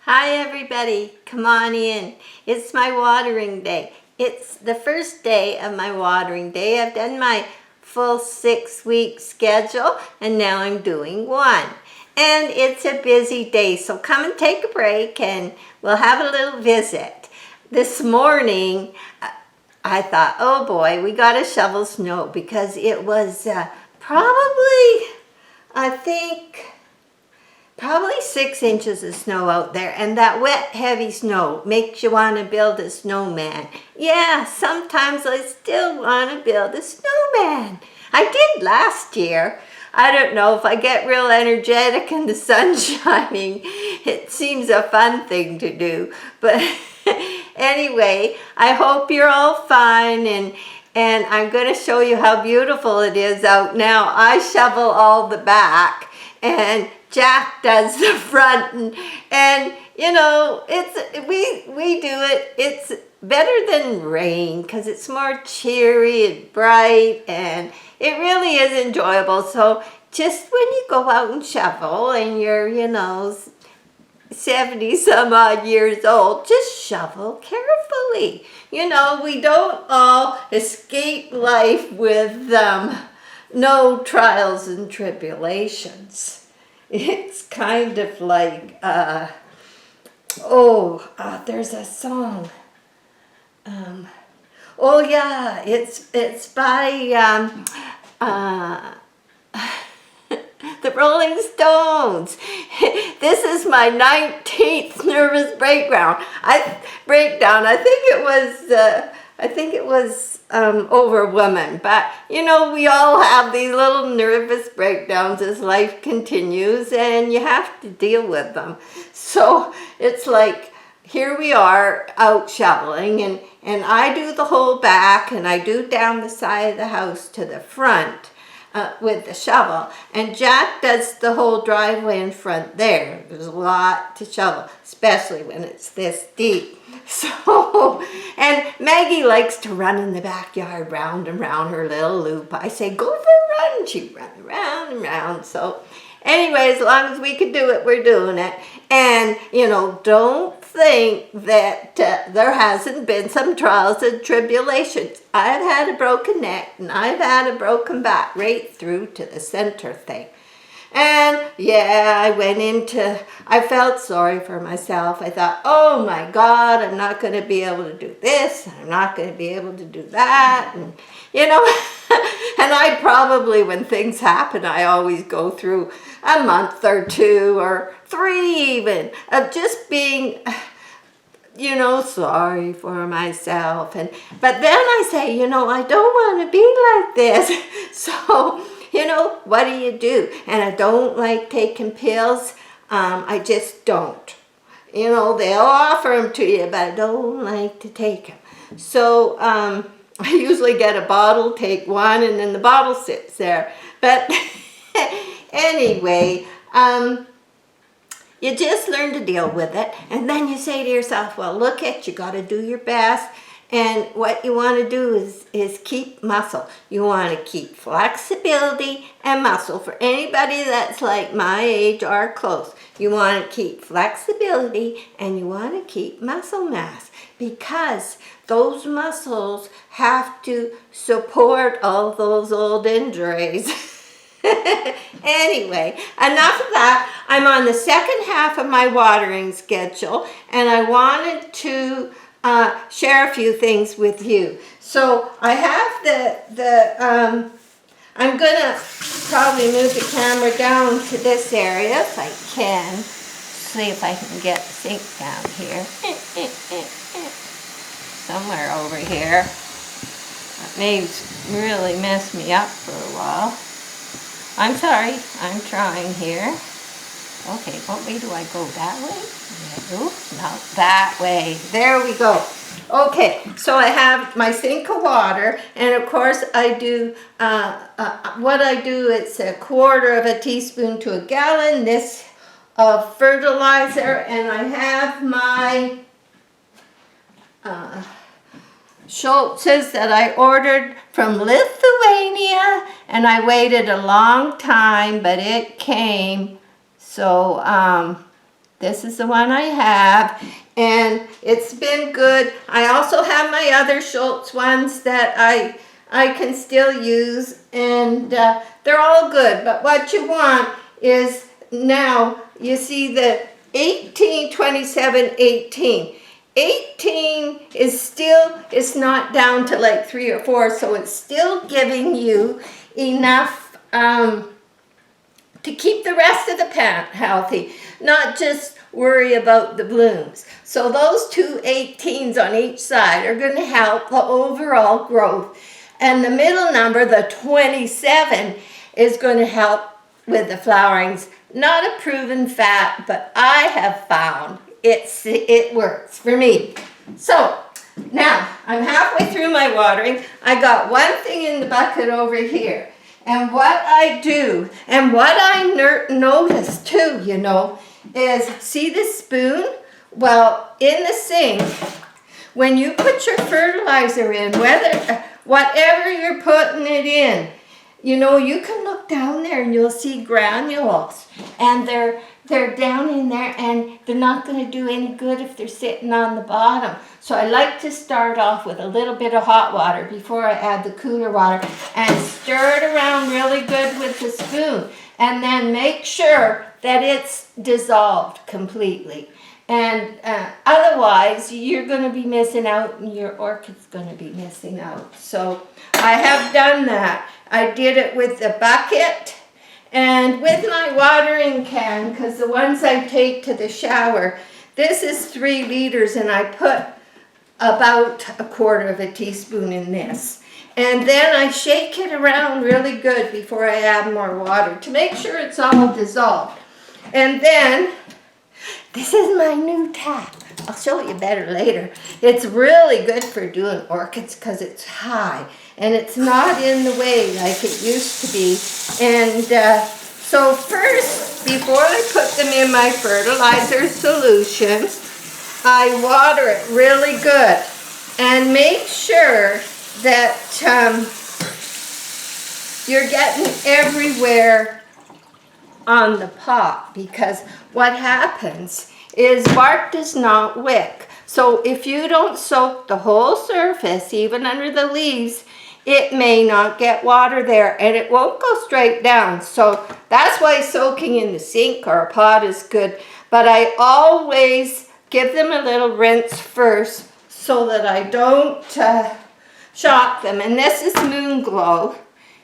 Hi everybody, come on in. It's my watering day. It's the first day of my watering day. I've done my full 6-week schedule and now I'm doing one. And it's a busy day, so come and take a break and we'll have a little visit. This morning, I thought, oh boy, we gotta shovel snow because it was probably 6 inches of snow out there, and that wet, heavy snow makes you want to build a snowman. Yeah, sometimes I still want to build a snowman. I did last year. I don't know, if I get real energetic and the sun's shining, it seems a fun thing to do. But anyway, I hope you're all fine, and I'm going to show you how beautiful it is out now. I shovel all the back, and Jack does the front, and you know, we do it. It's better than rain because it's more cheery and bright, and it really is enjoyable. So just when you go out and shovel and you're, 70 some odd years old, just shovel carefully. You know, we don't all escape life with no trials and tribulations. It's kind of like, there's a song. It's by the Rolling Stones. This is my 19th nervous breakdown. I think it was over women, but you know, we all have these little nervous breakdowns as life continues, and you have to deal with them. So it's like, here we are out shoveling, and I do the whole back, and I do down the side of the house to the front with the shovel, and Jack does the whole driveway in front there. There's a lot to shovel, especially when it's this deep. So, and Maggie likes to run in the backyard round and round her little loop. I say, go for a run, and she runs around and round. So anyway, as long as we can do it, we're doing it. And, you know, don't think that there hasn't been some trials and tribulations. I've had a broken neck, and I've had a broken back right through to the center thing. And yeah, I felt sorry for myself. I thought, oh my God, I'm not going to be able to do this. I'm not going to be able to do that. And, you know, and I probably, when things happen, I always go through a month or 2 or 3 even of just being, you know, sorry for myself. But then I say, you know, I don't want to be like this. So, you know, what do? And I don't like taking pills. I just don't. You know, they'll offer them to you, but I don't like to take them. So I usually get a bottle, take one, and then the bottle sits there. But anyway, you just learn to deal with it. And then you say to yourself, well, look you got to do your best. And what you want to do is keep muscle. You want to keep flexibility and muscle. For anybody that's like my age or close, you want to keep flexibility and you want to keep muscle mass, because those muscles have to support all those old injuries. Anyway, enough of that. I'm on the second half of my watering schedule, and I wanted to share a few things with you. So I have I'm gonna probably move the camera down to this area if I can. See if I can get the sink down here. Somewhere over here. That may really mess me up for a while. I'm sorry, I'm trying here. Okay, what way do I go? That way? No, not that way. There we go. Okay, so I have my sink of water, and of course I do, what I do, it's 1/4 teaspoon to a gallon, this of fertilizer, and I have my Schultz's that I ordered from Lithuania, and I waited a long time, but it came. So This is the one I have, and it's been good. I also have my other Schultz ones that I can still use, and they're all good. But what you want is, now you see the 18, 27, 18. 18 is still, it's not down to like 3 or 4, so it's still giving you enough to keep the rest of the plant healthy, not just worry about the blooms. So those two 18s on each side are going to help the overall growth. And the middle number, the 27, is going to help with the flowerings. Not a proven fact, but I have found it works for me. So now I'm halfway through my watering. I got one thing in the bucket over here. And what I do, and what I notice too, you know, is, see this spoon? Well, in the sink, when you put your fertilizer in, whatever you're putting it in, you know, you can look down there and you'll see granules, and they're down in there, and they're not going to do any good if they're sitting on the bottom. So I like to start off with a little bit of hot water before I add the cooler water, and stir it around really good with the spoon, and then make sure that it's dissolved completely. And otherwise, you're going to be missing out, and your orchid's going to be missing out. So I have done that. I did it with the bucket and with my watering can, because the ones I take to the shower, this is 3 liters, and I put about 1/4 teaspoon in this. And then I shake it around really good before I add more water to make sure it's all dissolved. And then, this is my new tap. I'll show you better later. It's really good for doing orchids because it's high and it's not in the way like it used to be. And so first, before I put them in my fertilizer solution, I water it really good and make sure that you're getting everywhere on the pot, because what happens is bark does not wick. So if you don't soak the whole surface, even under the leaves, it may not get water there and it won't go straight down. So that's why soaking in the sink or a pot is good. But I always give them a little rinse first so that I don't shock them. And this is Moon Glow.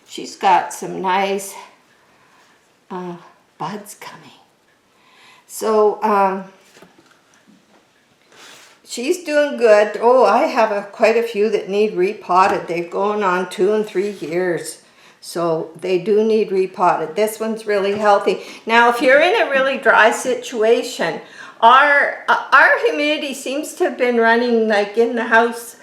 She's got some nice buds coming. So she's doing good. Oh, I have quite a few that need repotted. They've gone on 2 and 3 years. So they do need repotted. This one's really healthy. Now, if you're in a really dry situation, our humidity seems to have been running like in the house,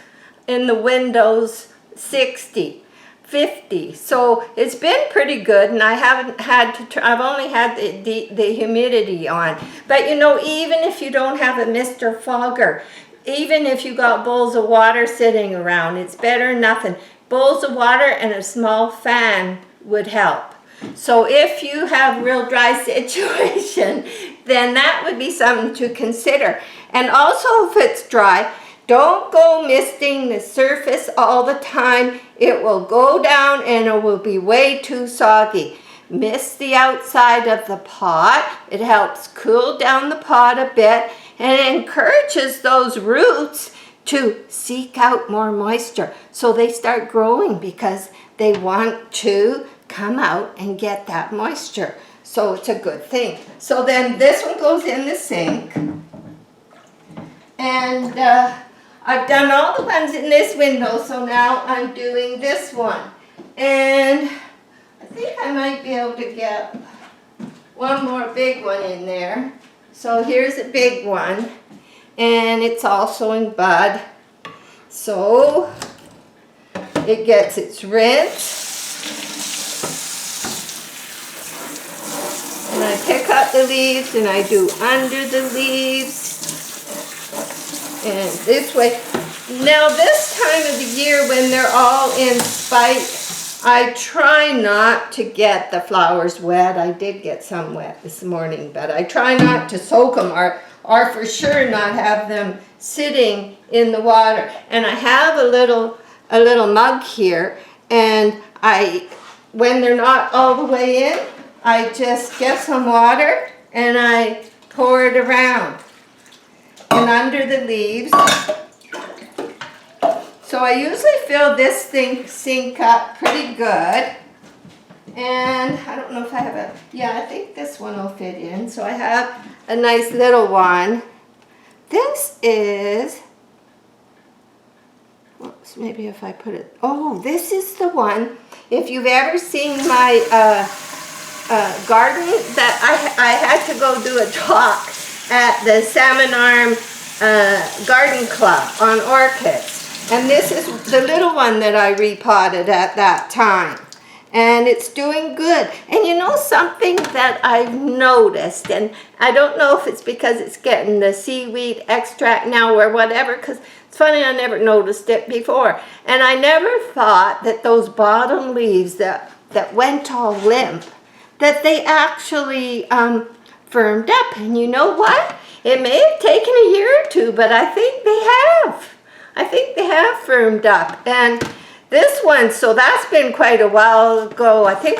in the windows, 60. 50. So it's been pretty good, and I haven't had to, I've only had the humidity on. But you know, even if you don't have a mist or fogger, even if you got bowls of water sitting around, it's better than nothing. Bowls of water and a small fan would help. So if you have real dry situation, then that would be something to consider. And also, if it's dry, don't go misting the surface all the time. It will go down and it will be way too soggy. Mist the outside of the pot. It helps cool down the pot a bit, and it encourages those roots to seek out more moisture. So they start growing because they want to come out and get that moisture. So it's a good thing. So then this one goes in the sink. And I've done all the ones in this window, so now I'm doing this one. And I think I might be able to get one more big one in there. So here's a big one, and it's also in bud. So it gets its rinse. And I pick up the leaves and I do under the leaves. And this way. Now this time of the year when they're all in spike, I try not to get the flowers wet. I did get some wet this morning, but I try not to soak them or for sure not have them sitting in the water. And I have a little mug here, and when they're not all the way in, I just get some water and I pour it around and under the leaves. So I usually fill this sink up pretty good. And I don't know if I have I think this one will fit in. So I have a nice little one. This is, oops, maybe if I put it, this is the one. If you've ever seen my garden, that I had to go do a talk at the Salmon Arm Garden Club on orchids. And this is the little one that I repotted at that time. And it's doing good. And you know something that I've noticed, and I don't know if it's because it's getting the seaweed extract now or whatever, because it's funny, I never noticed it before. And I never thought that those bottom leaves that went all limp, that they actually firmed up. And you know what? It may have taken a year or two, but I think they have. I think they have firmed up. And this one, so that's been quite a while ago. I think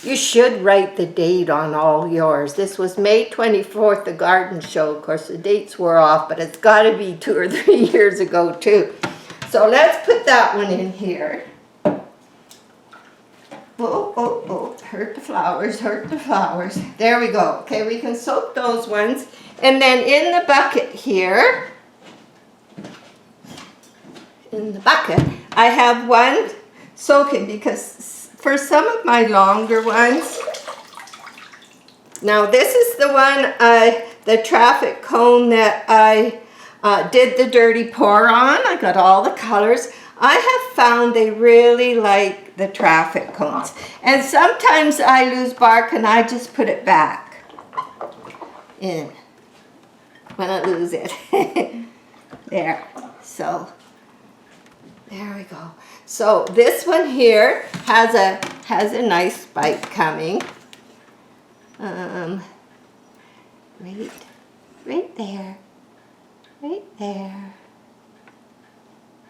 you should write the date on all yours. This was May 24th, the garden show. Of course, the dates were off, but it's got to be 2 or 3 years ago too. So let's put that one in here. Oh, hurt the flowers, hurt the flowers. There we go. Okay, we can soak those ones. And then in the bucket here, I have one soaking, because for some of my longer ones, now this is the one, the traffic cone that I did the dirty pour on. I got all the colors. I have found they really like the traffic cones. And sometimes I lose bark and I just put it back in when I lose it. There, so there we go. So this one here has a nice spike coming. Right there. Right there.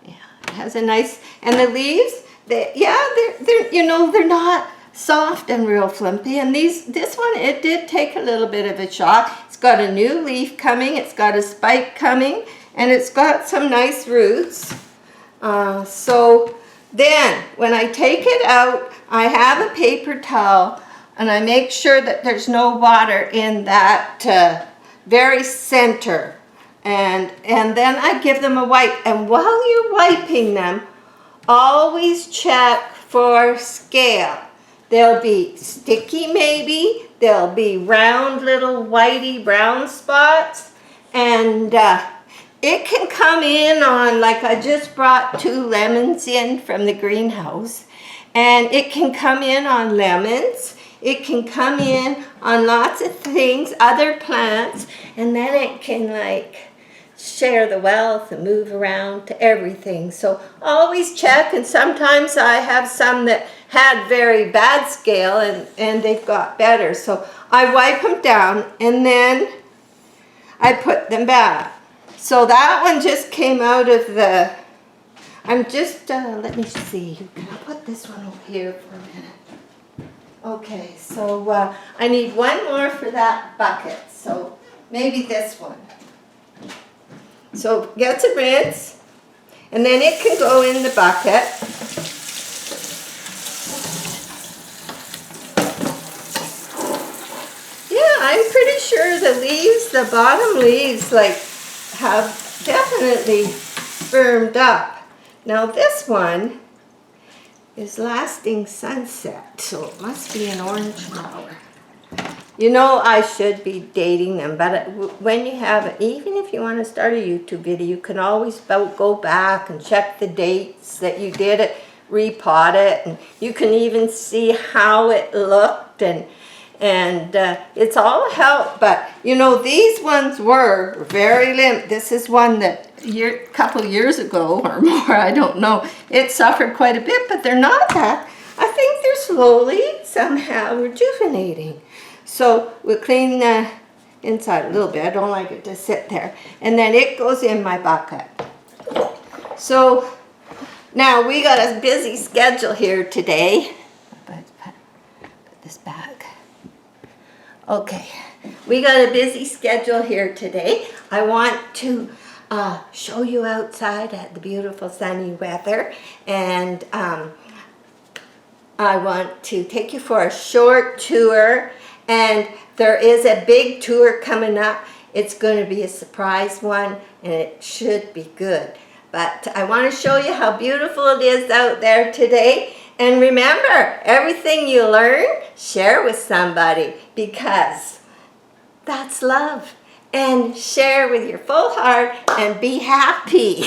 Yeah, it has a nice, and the leaves, they're they're not soft and real flumpy. And this one, it did take a little bit of a shock. It's got a new leaf coming, it's got a spike coming, and it's got some nice roots. So then when I take it out, I have a paper towel and I make sure that there's no water in that very center. And then I give them a wipe. And while you're wiping them, always check for scale. They'll be sticky maybe, they'll be round little whitey brown spots, and it can come in on, like I just brought 2 lemons in from the greenhouse, and it can come in on lemons, it can come in on lots of things, other plants, and then it can like share the wealth and move around to everything. So always check, and sometimes I have some that had very bad scale and they've got better. So I wipe them down and then I put them back. So that one just came out of the, I'm just, let me see, can I put this one over here for a minute? Okay, so I need one more for that bucket, so maybe this one. So get a rinse, and then it can go in the bucket. Yeah, I'm pretty sure the leaves, the bottom leaves, like, have definitely firmed up. Now this one is Lasting Sunset, so it must be an orange flower. You know, I should be dating them, but when you have it, even if you want to start a YouTube video, you can always go back and check the dates that you did it, repot it, and you can even see how it looked, and it's all help. But you know, these ones were very limp. This is one that a couple years ago or more, I don't know, it suffered quite a bit, but they're not that. I think they're slowly somehow rejuvenating. So we'll clean the inside a little bit. I don't like it to sit there. And then it goes in my bucket. So now we got a busy schedule here today. Put this back. Okay, we got a busy schedule here today. I want to show you outside at the beautiful sunny weather, and I want to take you for a short tour, and there is a big tour coming up. It's going to be a surprise one, and it should be good. But I want to show you how beautiful it is out there today. And remember, everything you learn, share with somebody, because that's love. And share with your full heart and be happy.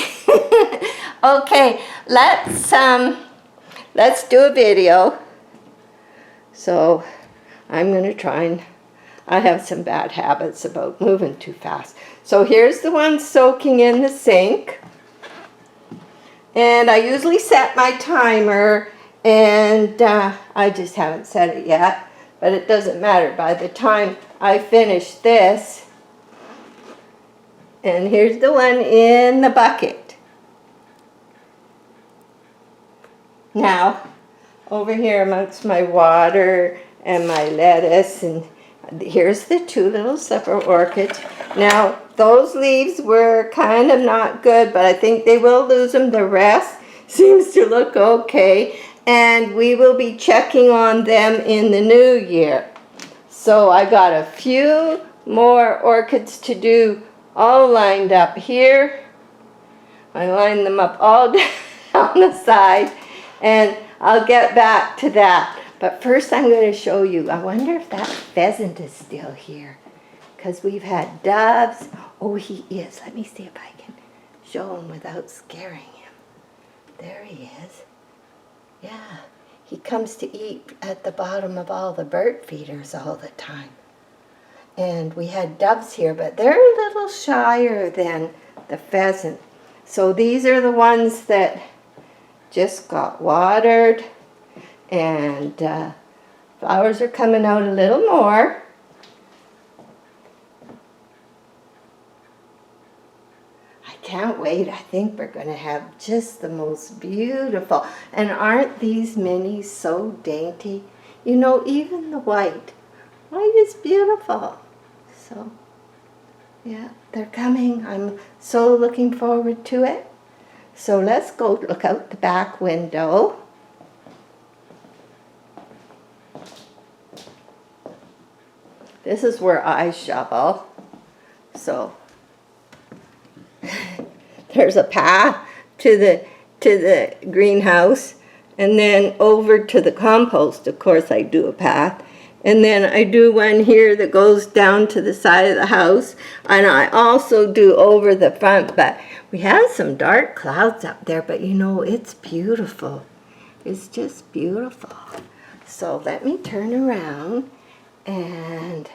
Okay, let's do a video. So I'm going to try, and I have some bad habits about moving too fast. So here's the one soaking in the sink. And I usually set my timer, and I just haven't set it yet. But it doesn't matter. By the time I finish this, and here's the one in the bucket. Now, over here amongst my water and my lettuce, and here's the two little slipper orchids. Now, those leaves were kind of not good, but I think they will lose them. The rest seems to look okay, and we will be checking on them in the new year. So I got a few more orchids to do, all lined up here. I lined them up all down the side, and I'll get back to that. But first I'm going to show you, I wonder if that pheasant is still here, because we've had doves. Oh, he is. Let me see if I can show him without scaring him. There he is. Yeah, he comes to eat at the bottom of all the bird feeders all the time. And we had doves here, but they're a little shyer than the pheasant. So these are the ones that just got watered, and flowers are coming out a little more. I can't wait. I think we're going to have just the most beautiful. And aren't these minis so dainty? You know, even the white. White is beautiful. So, yeah, they're coming. I'm so looking forward to it. So let's go look out the back window. This is where I shovel. So there's a path to the greenhouse, and then over to the compost. Of course, I do a path. And then I do one here that goes down to the side of the house. And I also do over the front. But we have some dark clouds up there. But you know, it's beautiful. It's just beautiful. So let me turn around. And,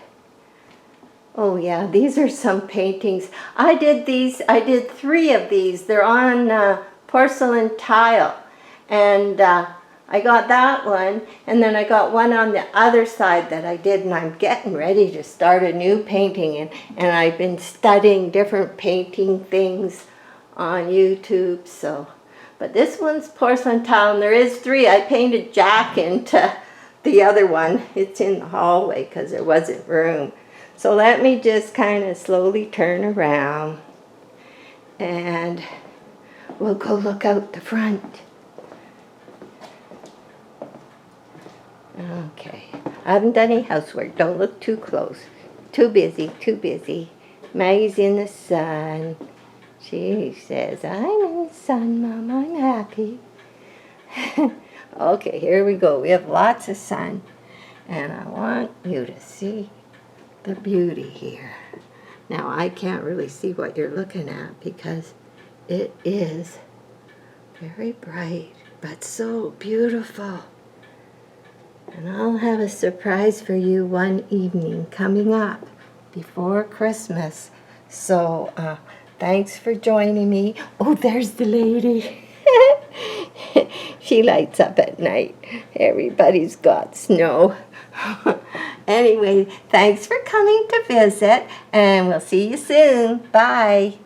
oh yeah, these are some paintings. I did these. I did 3 of these. They're on porcelain tile. And I got that one, and then I got one on the other side that I did, and I'm getting ready to start a new painting, and I've been studying different painting things on YouTube. So, but this one's porcelain tile, and there is 3. I painted Jack into the other one. It's in the hallway because there wasn't room. So let me just kind of slowly turn around, and we'll go look out the front. Okay, I haven't done any housework. Don't look too close. Too busy, too busy. Maggie's in the sun. She says, I'm in the sun, Mom. I'm happy. Okay, here we go. We have lots of sun. And I want you to see the beauty here. Now, I can't really see what you're looking at because it is very bright, but so beautiful. And I'll have a surprise for you one evening coming up before Christmas. So, thanks for joining me. Oh, there's the lady. She lights up at night. Everybody's got snow. Anyway, thanks for coming to visit, and we'll see you soon. Bye.